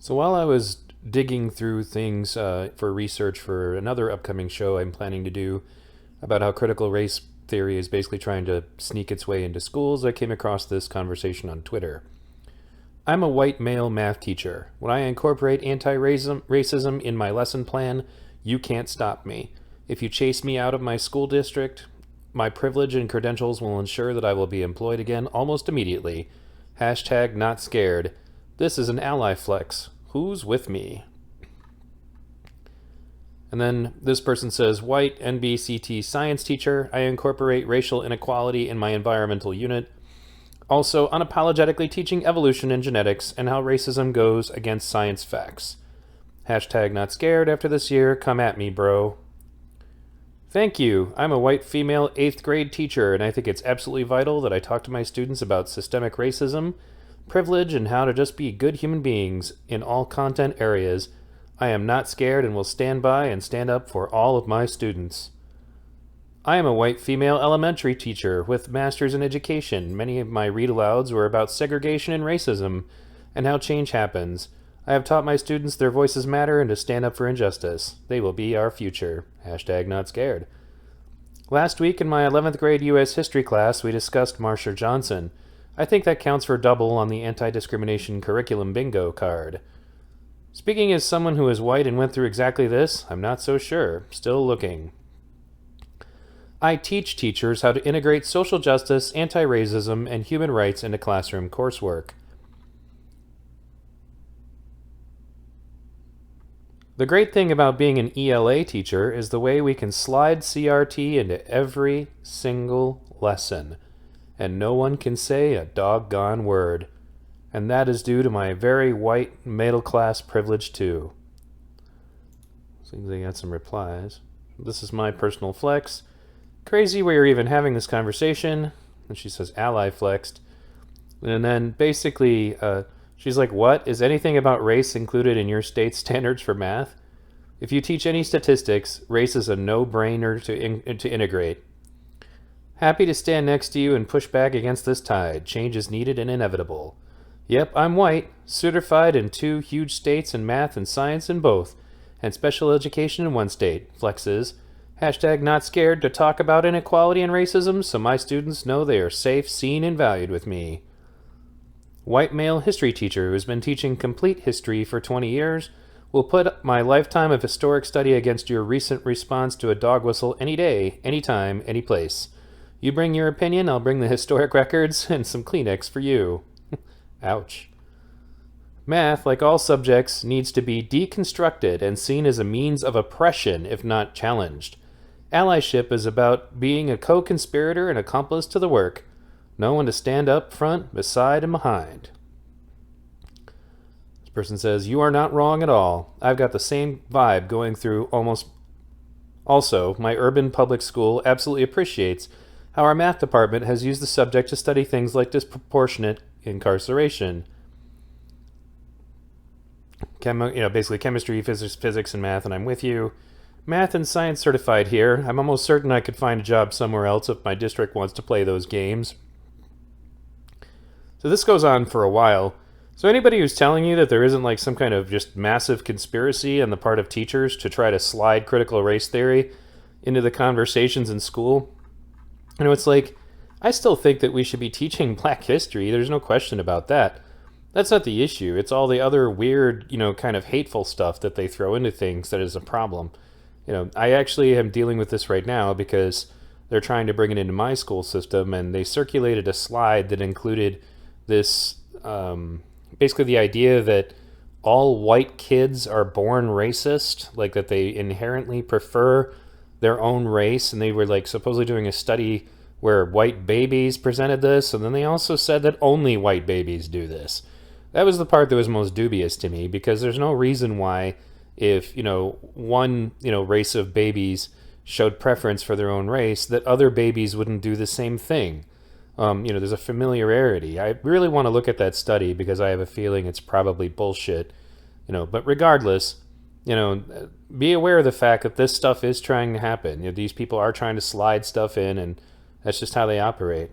So while I was digging through things for research for another upcoming show I'm planning to do about how critical race theory is basically trying to sneak its way into schools, I came across this conversation on Twitter. I'm a white male math teacher. When I incorporate anti-racism in my lesson plan, you can't stop me. If you chase me out of my school district, my privilege and credentials will ensure that I will be employed again almost immediately. Hashtag not scared. This is an ally flex. Who's with me? And then this person says, white NBCT science teacher. I incorporate racial inequality in my environmental unit. Also, unapologetically teaching evolution and genetics and how racism goes against science facts. Hashtag not scared after this year. Come at me, bro. Thank you. I'm a white female 8th grade teacher, and I think it's absolutely vital that I talk to my students about systemic racism, privilege, and how to just be good human beings in all content areas. I am not scared and will stand by and stand up for all of my students. I am a white female elementary teacher with masters in education. Many of my read-alouds were about segregation and racism and how change happens. I have taught my students their voices matter and to stand up for injustice. They will be our future. Hashtag not scared. Last week in my 11th grade U.S. history class, we discussed Marsha Johnson. I think that counts for double on the anti-discrimination curriculum bingo card. Speaking as someone who is white and went through exactly this, I'm not so sure. Still looking. I teach teachers how to integrate social justice, anti-racism, and human rights into classroom coursework. The great thing about being an ELA teacher is the way we can slide CRT into every single lesson, and no one can say a doggone word. And that is due to my very white middle-class privilege, too. Seems I got some replies. This is my personal flex. Crazy we're even having this conversation. And she says, ally flexed. And then basically, she's like, what? Is anything about race included in your state's standards for math? If you teach any statistics, race is a no-brainer to integrate. Happy to stand next to you and push back against this tide. Change is needed and inevitable. Yep, I'm white, certified in 2 huge states in math and science in both, and special education in 1 state, flexes. Hashtag not scared to talk about inequality and racism so my students know they are safe, seen, and valued with me. White male history teacher who's been teaching complete history for 20 years will put my lifetime of historic study against your recent response to a dog whistle any day, any time, any place. You bring your opinion, I'll bring the historic records and some Kleenex for you. Ouch. Math, like all subjects, needs to be deconstructed and seen as a means of oppression if not challenged. Allyship is about being a co-conspirator and accomplice to the work. No one to stand up front, beside, and behind. This person says, you are not wrong at all. I've got the same vibe going through almost... Also, my urban public school absolutely appreciates how our math department has used the subject to study things like disproportionate incarceration. Basically chemistry, physics, and math, and I'm with you. Math and science certified here. I'm almost certain I could find a job somewhere else if my district wants to play those games. So this goes on for a while. So anybody who's telling you that there isn't like some kind of just massive conspiracy on the part of teachers to try to slide critical race theory into the conversations in school, it's like, I still think that we should be teaching Black history. There's no question about that. That's not the issue. It's all the other weird, kind of hateful stuff that they throw into things that is a problem. I actually am dealing with this right now because they're trying to bring it into my school system, and they circulated a slide that included this, basically the idea that all white kids are born racist, like that they inherently prefer their own race, and they were like supposedly doing a study where white babies presented this, and then they also said that only white babies do this. That was the part that was most dubious to me, because there's no reason why if, one, race of babies showed preference for their own race, that other babies wouldn't do the same thing. There's a familiarity. I really want to look at that study because I have a feeling it's probably bullshit. But regardless, be aware of the fact that this stuff is trying to happen. These people are trying to slide stuff in, and that's just how they operate.